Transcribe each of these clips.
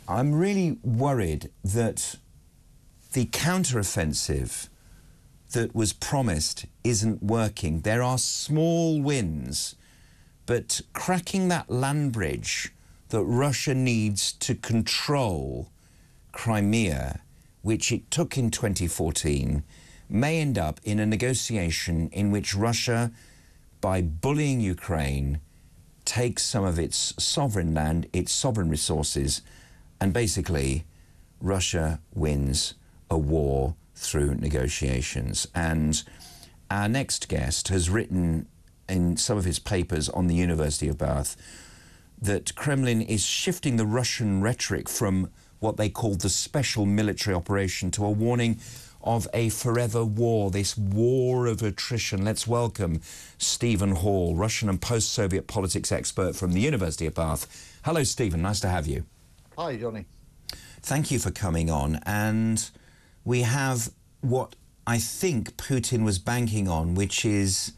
I'm really worried that the counter-offensive that was promised isn't working. There are small wins, but cracking that land bridge that Russia needs to control Crimea, which it took in 2014, may end up in a negotiation in which Russia, by bullying Ukraine, takes some of its sovereign land, its sovereign resources, and basically Russia wins a war through negotiations. And our next guest has written in some of his papers on the University of Bath that Kremlin is shifting the Russian rhetoric from what they call the special military operation to a warning of a forever war, this war of attrition. Let's welcome Stephen Hall, Russian and post-Soviet politics expert from the University of Bath. Hello, Stephen. Nice to have you. Hi, Johnny. Thank you for coming on. And we have what I think Putin was banking on, which is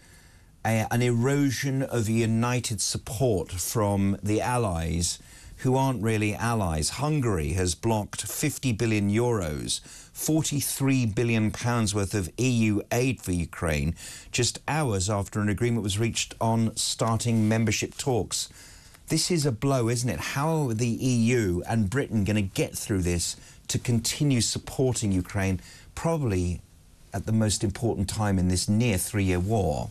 an erosion of united support from the allies who aren't really allies. Hungary has blocked 50 billion euros, 43 billion pounds worth of EU aid for Ukraine, just hours after an agreement was reached on starting membership talks. This is a blow, isn't it? How are the EU and Britain going to get through this to continue supporting Ukraine, probably at the most important time in this near three-year war?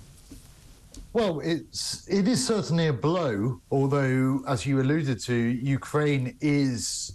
Well, it is certainly a blow, although, as you alluded to, Ukraine is,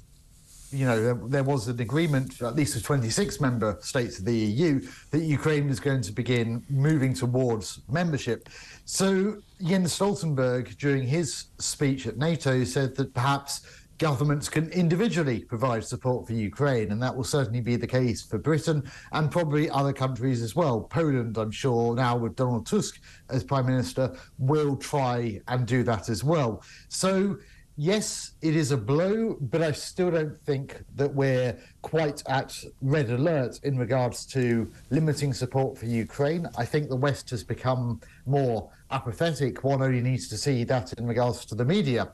you know, there was an agreement, at least with 26 member states of the EU, that Ukraine was going to begin moving towards membership. So Jens Stoltenberg, during his speech at NATO, said that perhaps governments can individually provide support for Ukraine, and that will certainly be the case for Britain and probably other countries as well. Poland, I'm sure, now with Donald Tusk as Prime Minister, will try and do that as well. So, yes, it is a blow, but I still don't think that we're quite at red alert in regards to limiting support for Ukraine. I think the West has become more apathetic. One only needs to see that in regards to the media.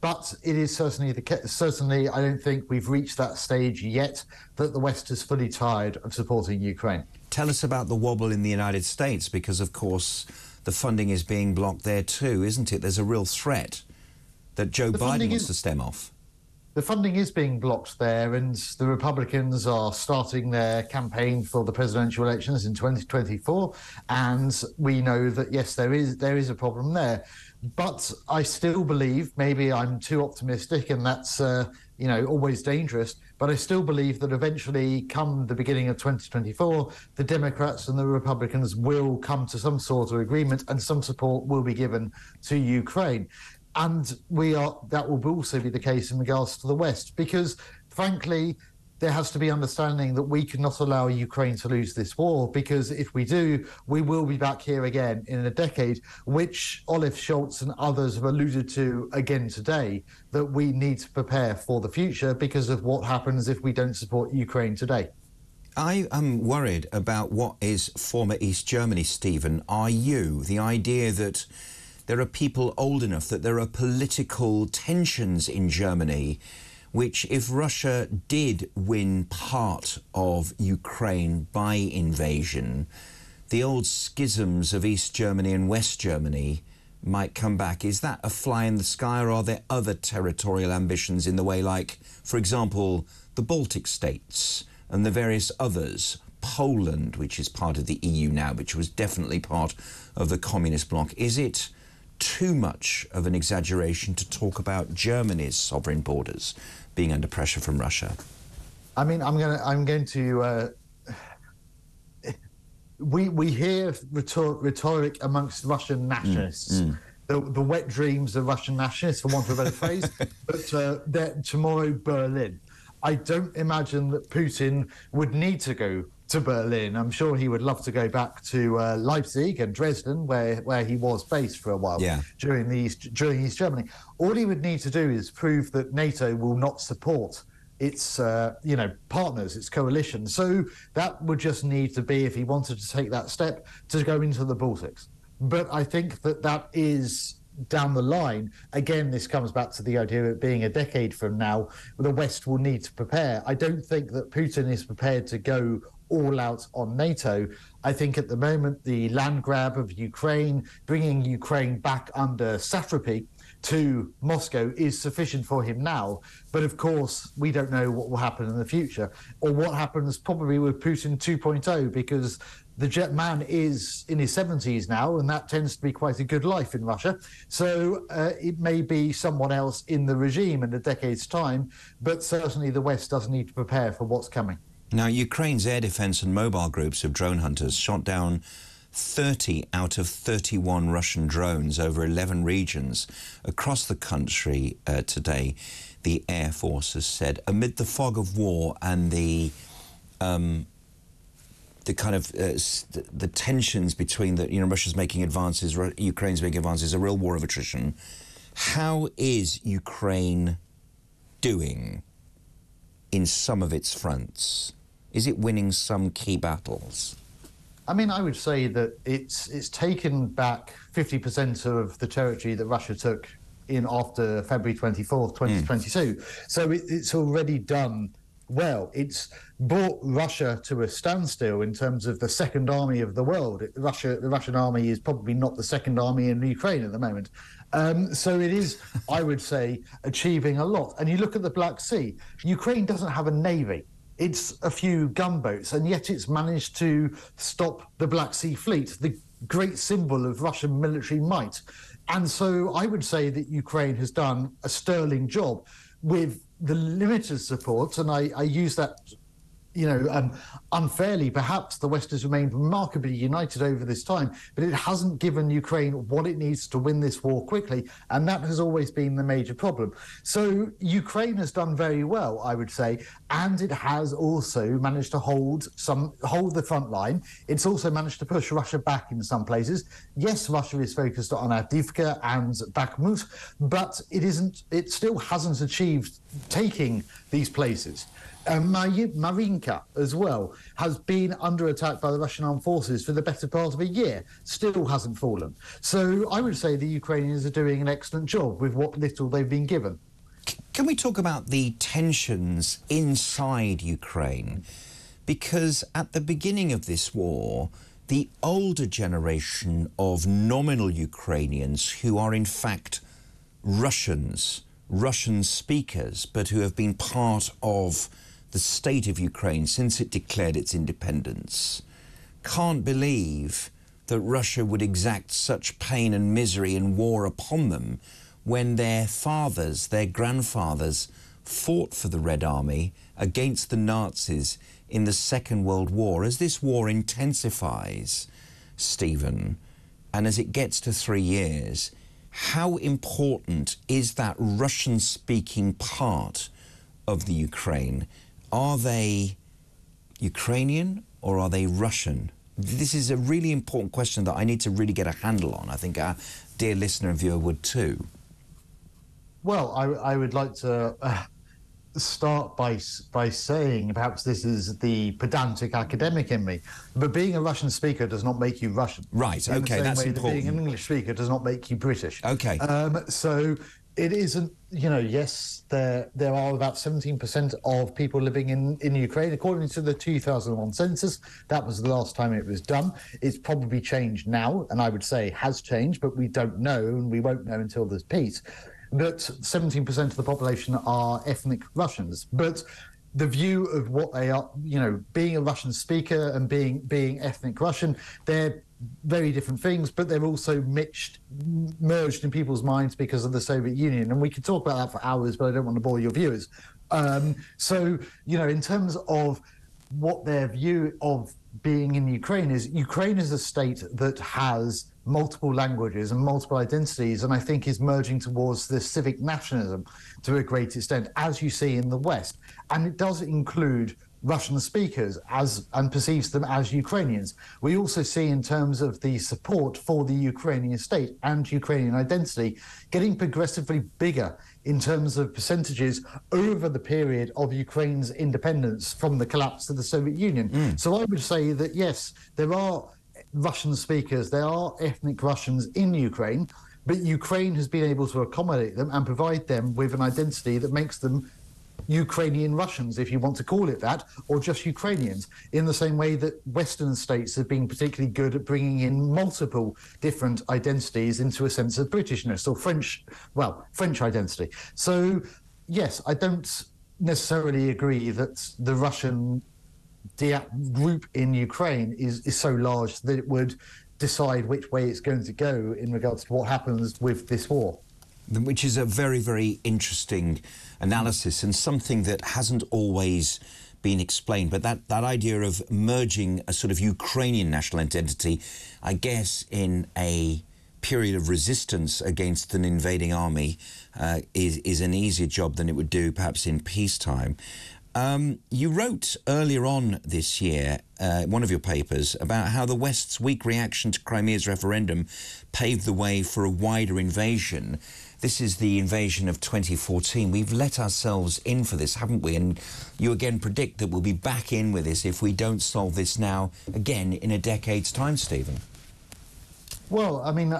But it is certainly certainly, I don't think we've reached that stage yet that the West is fully tired of supporting Ukraine. Tell us about the wobble in the United States, because, of course, the funding is being blocked there too, isn't it? There's a real threat that Joe Biden wants to stem off. The funding is being blocked there, and the Republicans are starting their campaign for the presidential elections in 2024. And we know that, yes, there is a problem there. But I still believe, maybe I'm too optimistic, and that's you know, always dangerous, but I still believe that eventually, come the beginning of 2024, the Democrats and the Republicans will come to some sort of agreement and some support will be given to Ukraine. And that will also be the case in regards to the West, because, frankly, there has to be understanding that we cannot allow Ukraine to lose this war, because if we do, we will be back here again in a decade, which Olaf Scholz and others have alluded to again today, that we need to prepare for the future because of what happens if we don't support Ukraine today. I am worried about what is former East Germany, Stephen. Are you? The idea that there are people old enough, that there are political tensions in Germany, which, if Russia did win part of Ukraine by invasion, the old schisms of East Germany and West Germany might come back. Is that a fly in the sky, or are there other territorial ambitions in the way, like, for example, the Baltic states and the various others, Poland, which is part of the EU now, which was definitely part of the communist bloc? Is it too much of an exaggeration to talk about Germany's sovereign borders being under pressure from Russia? I mean, I'm going to. We hear rhetoric amongst Russian nationalists, the wet dreams of Russian nationalists, for want of a better phrase. But tomorrow, Berlin. I don't imagine that Putin would need to go to Berlin. I'm sure he would love to go back to Leipzig and Dresden, where he was based for a while during East Germany. All he would need to do is prove that NATO will not support its partners, its coalition. So that would just need to be, if he wanted to take that step, to go into the Baltics. But I think that is down the line, again, this comes back to the idea of it being a decade from now, the West will need to prepare. I don't think that Putin is prepared to go all out on NATO. I think at the moment the land grab of Ukraine, bringing Ukraine back under satrapy to Moscow is sufficient for him now. But of course, we don't know what will happen in the future, or what happens probably with Putin 2.0, because the jet man is in his 70s now, and that tends to be quite a good life in Russia. So it may be someone else in the regime in a decade's time, but certainly the West does need to prepare for what's coming. Now, Ukraine's air defence and mobile groups of drone hunters shot down 30 out of 31 Russian drones over 11 regions across the country today, the Air Force has said, amid the fog of war and the kind of the tensions between Russia's making advances, Ukraine's making advances, a real war of attrition. How is Ukraine doing in some of its fronts? Is it winning some key battles? I mean, I would say that it's taken back 50% of the territory that Russia took in after February 24th, 2022. So it's already done well. It's brought Russia to a standstill in terms of the second army of the world. The Russian army is probably not the second army in Ukraine at the moment. So it is, I would say, achieving a lot. And you look at the Black Sea, Ukraine doesn't have a navy. It's a few gunboats, and yet it's managed to stop the Black Sea Fleet, the great symbol of Russian military might. And so I would say that Ukraine has done a sterling job with the limited support, and I use that, unfairly. Perhaps the West has remained remarkably united over this time, but it hasn't given Ukraine what it needs to win this war quickly, and that has always been the major problem. So Ukraine has done very well, I would say, and it has also managed to hold the front line. It's also managed to push Russia back in some places. Yes, Russia is focused on Avdiivka and Bakhmut, but it still hasn't achieved taking these places. Marinka as well has been under attack by the Russian armed forces for the better part of a year, still hasn't fallen. So I would say the Ukrainians are doing an excellent job with what little they've been given. Can we talk about the tensions inside Ukraine? Because at the beginning of this war, the older generation of nominal Ukrainians who are in fact Russian speakers, but who have been part of the state of Ukraine since it declared its independence, can't believe that Russia would exact such pain and misery and war upon them when their fathers, their grandfathers, fought for the Red Army against the Nazis in the Second World War. As this war intensifies, Stephen, and as it gets to 3 years, how important is that Russian-speaking part of the Ukraine? Are they Ukrainian or are they Russian? This is a really important question that I need to really get a handle on. I think our dear listener and viewer would too. Well, I would like to start by saying, perhaps this is the pedantic academic in me, but being a Russian speaker does not make you Russian. Right, okay, that's important. Being an English speaker does not make you British. Okay. So it isn't, yes, there are about 17% of people living in Ukraine, according to the 2001 census. That was the last time it was done. It's probably changed now, and I would say has changed, but we don't know, and we won't know until there's peace. That 17% of the population are ethnic Russians. But the view of what they are, being a Russian speaker and being ethnic Russian, they're very different things, but they're also merged in people's minds because of the Soviet Union. And we could talk about that for hours, but I don't want to bore your viewers. So, in terms of what their view of being in Ukraine is a state that has multiple languages and multiple identities, and I think is merging towards this civic nationalism to a great extent, as you see in the West. And it does include Russian speakers and perceives them as Ukrainians. We also see, in terms of the support for the Ukrainian state and Ukrainian identity, getting progressively bigger in terms of percentages over the period of Ukraine's independence from the collapse of the Soviet Union. So I would say that, yes, there are Russian speakers, there are ethnic Russians in Ukraine, But Ukraine has been able to accommodate them and provide them with an identity that makes them Ukrainian Russians, if you want to call it that, or just Ukrainians, in the same way that Western states have been particularly good at bringing in multiple different identities into a sense of Britishness or French identity. So, yes, I don't necessarily agree that the Russian group in Ukraine is so large that it would decide which way it's going to go in regards to what happens with this war. Which is a very, very interesting analysis and something that hasn't always been explained. But that idea of merging a sort of Ukrainian national identity, I guess, in a period of resistance against an invading army is an easier job than it would do perhaps in peacetime. You wrote earlier on this year, one of your papers, about how the West's weak reaction to Crimea's referendum paved the way for a wider invasion. This is the invasion of 2014. We've let ourselves in for this, haven't we? And you again predict that we'll be back in with this if we don't solve this now, again, in a decade's time, Stephen. Well, I mean,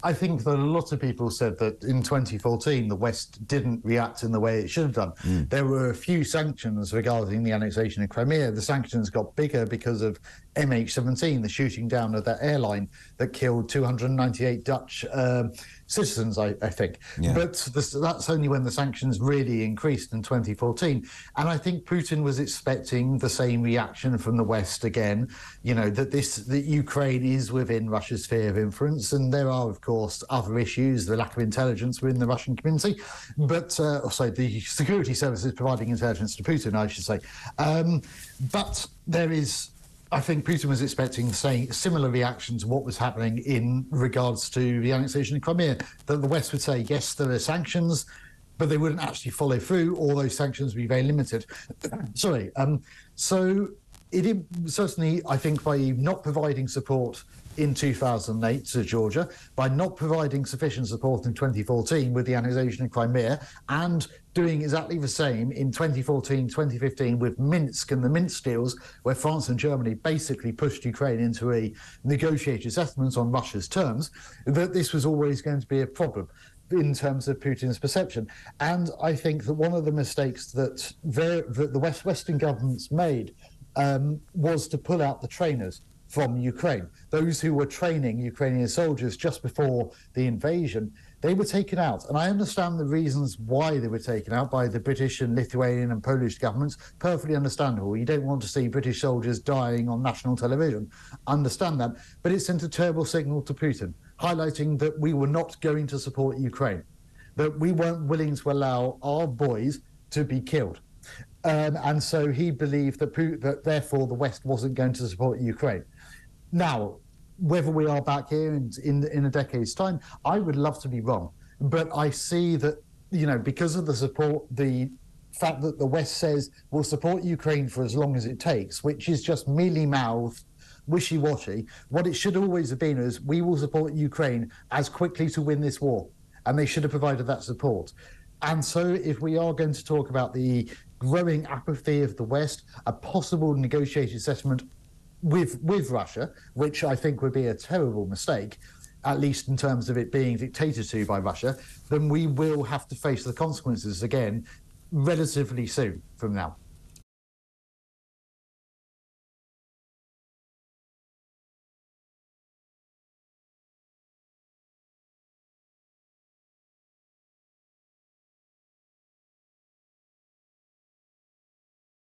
I think that a lot of people said that in 2014 the West didn't react in the way it should have done. There were a few sanctions regarding the annexation of Crimea. The sanctions got bigger because of MH17, the shooting down of that airline that killed 298 Dutch citizens, I think. Yeah. But that's only when the sanctions really increased in 2014. And I think Putin was expecting the same reaction from the West again, you know, that Ukraine is within Russia's sphere of influence. And there are, of course, other issues, the lack of intelligence within the Russian community, but also the security services providing intelligence to Putin, I should say. But there is, I think Putin was expecting similar reaction to what was happening in regards to the annexation of Crimea, that the West would say, yes, there are sanctions, but they wouldn't actually follow through, or those sanctions would be very limited. Sorry. So it certainly, I think, by not providing support in 2008 to Georgia, by not providing sufficient support in 2014 with the annexation of Crimea, and doing exactly the same in 2014, 2015 with Minsk and the Minsk deals, where France and Germany basically pushed Ukraine into a negotiated settlement on Russia's terms, that this was always going to be a problem in terms of Putin's perception. And I think that one of the mistakes that the Western governments made was to pull out the trainers from Ukraine. Those who were training Ukrainian soldiers just before the invasion, they were taken out. And I understand the reasons why they were taken out by the British and Lithuanian and Polish governments. Perfectly understandable. You don't want to see British soldiers dying on national television. Understand that. But it sent a terrible signal to Putin, highlighting that we were not going to support Ukraine, that we weren't willing to allow our boys to be killed. And so he believed that therefore the West wasn't going to support Ukraine. Now, whether we are back here in a decade's time, I would love to be wrong. But I see that, you know, because of the support, the fact that the West says we'll support Ukraine for as long as it takes, which is just mealy-mouthed, wishy-washy, what it should always have been is we will support Ukraine as quickly to win this war. And they should have provided that support. And so if we are going to talk about the growing apathy of the West, a possible negotiated settlement with Russia, which I think would be a terrible mistake, at least in terms of it being dictated to by Russia, then we will have to face the consequences again relatively soon from now.